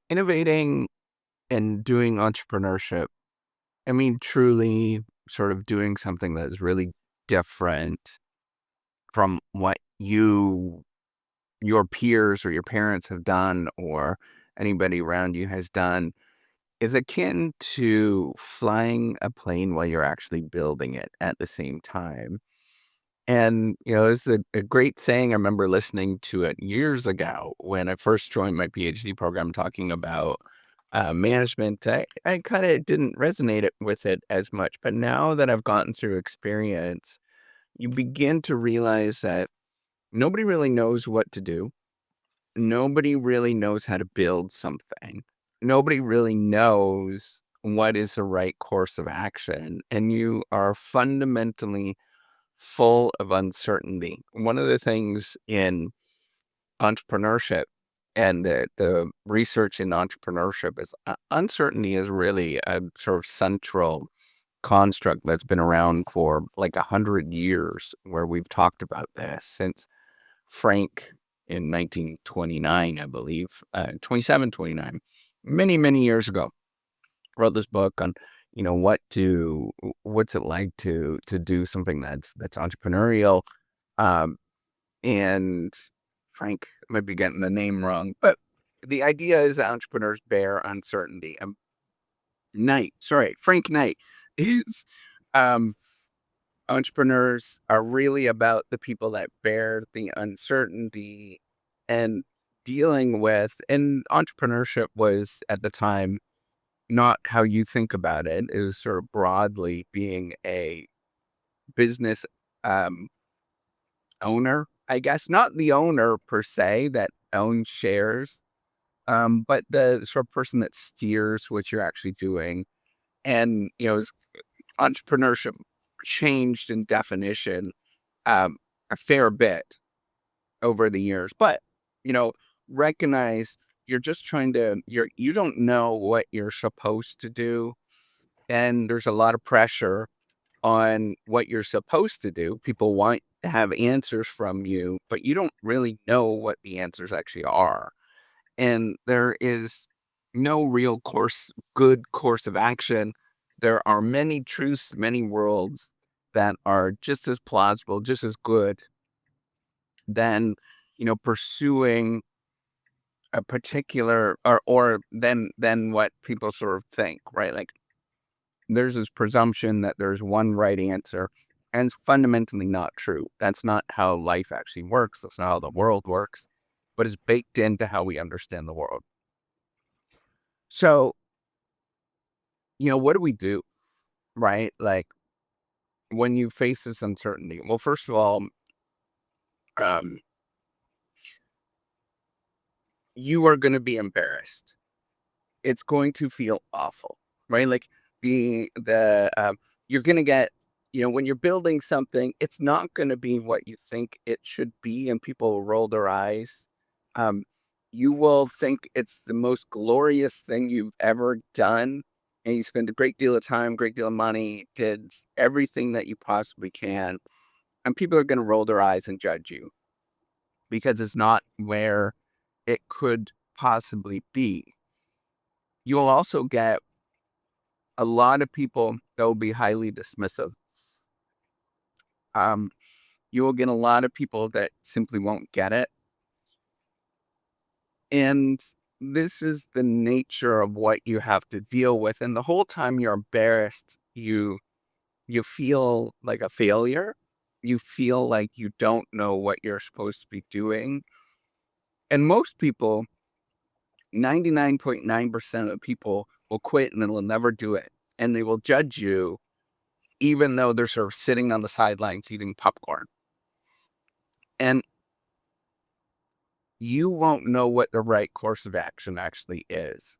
Innovating and doing entrepreneurship, I mean, truly sort of doing something that is really different from what your peers or your parents have done or anybody around you has done is akin to flying a plane while you're actually building it at the same time. And, this is a great saying. I remember listening to it years ago when I first joined my PhD program talking about management. I kind of didn't resonate with it as much. But now that I've gotten through experience, you begin to realize that nobody really knows what to do. Nobody really knows how to build something. Nobody really knows what is the right course of action. And you are fundamentally full of uncertainty. One of the things in entrepreneurship and the research in entrepreneurship is uncertainty is really a sort of central construct that's been around for like 100 years, where we've talked about this since Frank in 1929, I believe, 27, 29, many years ago, wrote this book on, what's it like to do something that's entrepreneurial. Um, and Frank might be getting the name wrong, but the idea is that entrepreneurs bear uncertainty. Frank Knight is um, entrepreneurs are really about the people that bear the uncertainty and dealing with, and entrepreneurship was at the time not how you think about it. It was sort of broadly being a business um, owner, I guess, not the owner per se that owns shares, but the sort of person that steers what you're actually doing. And, entrepreneurship changed in definition um, a fair bit over the years, but, you know, recognize you're just you don't know what you're supposed to do. And there's a lot of pressure on what you're supposed to do. People want to have answers from you, but you don't really know what the answers actually are. And there is no real good course of action. There are many truths, many worlds that are just as plausible, just as good than, pursuing a particular or than what people sort of think, right? Like there's this presumption that there's one right answer, and it's fundamentally not true. That's not how life actually works. That's not how the world works, but it's baked into how we understand the world. So, what do we do, right? Like when you face this uncertainty, well, first of all, um, you are going to be embarrassed. It's going to feel awful, right? Like you're going to get, when you're building something, it's not going to be what you think it should be, and people will roll their eyes. Um, you will think it's the most glorious thing you've ever done, and you spend a great deal of time, great deal of money, did everything that you possibly can, and people are going to roll their eyes and judge you because it's not where it could possibly be. You'll also get a lot of people that will be highly dismissive. Um, you will get a lot of people that simply won't get it. And this is the nature of what you have to deal with. And the whole time you're embarrassed, you feel like a failure. You feel like you don't know what you're supposed to be doing. And most people, 99.9% of people will quit and they'll never do it. And they will judge you even though they're sort of sitting on the sidelines eating popcorn. And you won't know what the right course of action actually is.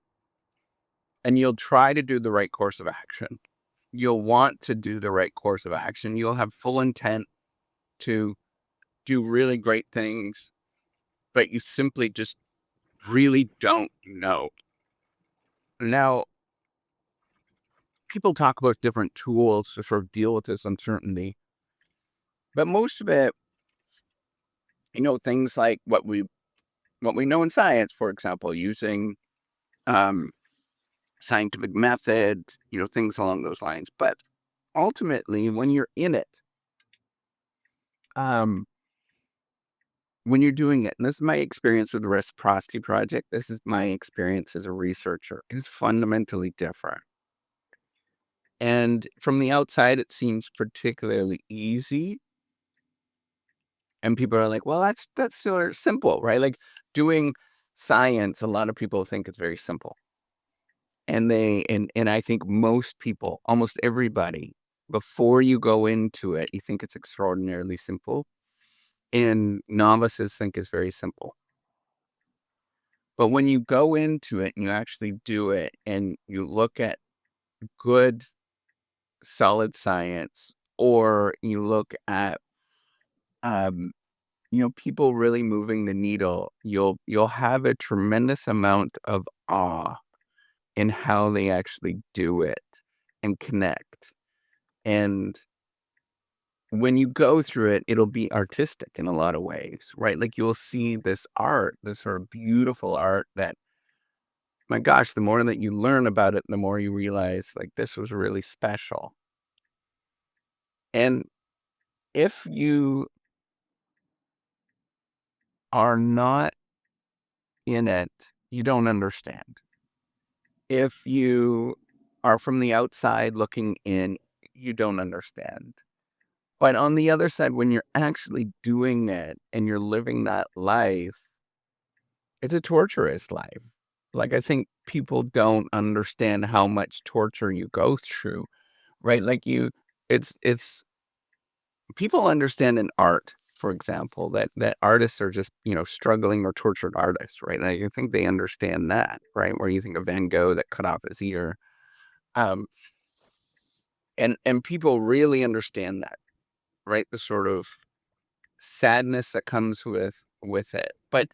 And you'll try to do the right course of action. You'll want to do the right course of action. You'll have full intent to do really great things, but you simply just really don't know. Now, people talk about different tools to sort of deal with this uncertainty, but most of it, things like what we know in science, for example, using um, scientific method, things along those lines. But ultimately, when you're in it, um, when you're doing it, and this is my experience with the reciprocity project, this is my experience as a researcher, it's fundamentally different. And from the outside, it seems particularly easy. And people are like, well, that's sort of simple, right? Like doing science, a lot of people think it's very simple. And I think most people, almost everybody, before you go into it, you think it's extraordinarily simple. And novices think it's very simple. But when you go into it and you actually do it and you look at good, solid science, or you look at um, people really moving the needle, you'll have a tremendous amount of awe in how they actually do it and connect. And when you go through it, it'll be artistic in a lot of ways, right? Like you'll see this art, this sort of beautiful art that, my gosh, the more that you learn about it, the more you realize like this was really special. And if you are not in it, you don't understand. If you are from the outside looking in, you don't understand. But on the other side, when you're actually doing it and you're living that life, it's a torturous life. Like, I think people don't understand how much torture you go through, right? Like it's people understand in art, for example, that artists are just, struggling or tortured artists, right? And I think they understand that, right? Where you think of Van Gogh that cut off his ear. Um, and people really understand that, right? The sort of sadness that comes with it. But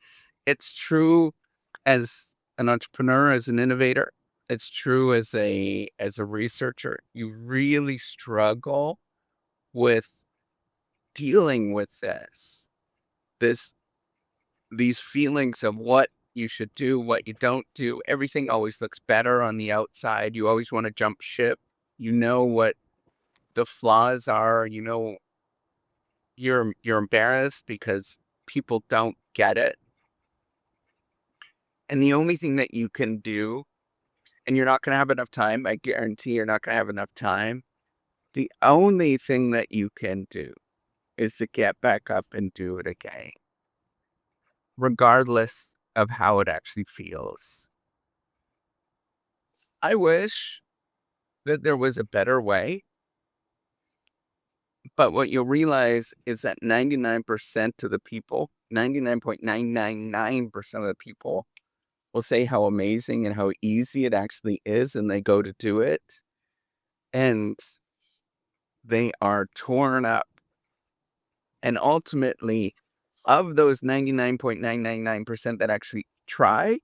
it's true as an entrepreneur, as an innovator. It's true as a researcher. You really struggle with dealing with this these feelings of what you should do, what you don't do. Everything always looks better on the outside. You always want to jump ship. You know what the flaws are. You're embarrassed because people don't get it. And the only thing that you can do, and you're not going to have enough time, I guarantee you're not going to have enough time. The only thing that you can do is to get back up and do it again, regardless of how it actually feels. I wish that there was a better way, but what you'll realize is that 99% of the people, 99.999% of the people will say how amazing and how easy it actually is, and they go to do it, and they are torn up. And ultimately, of those 99.999% that actually try,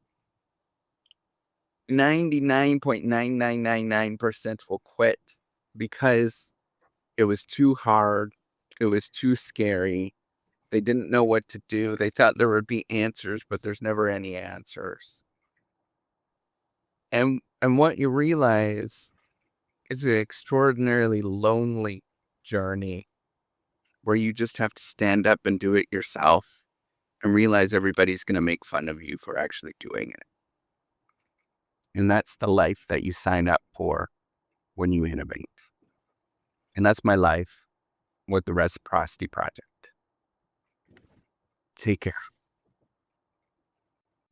99.9999% will quit because it was too hard. It was too scary. They didn't know what to do. They thought there would be answers, but there's never any answers. And what you realize is an extraordinarily lonely journey where you just have to stand up and do it yourself and realize everybody's going to make fun of you for actually doing it. And that's the life that you sign up for when you innovate. And that's my life with the Reciprocity Project. Take care.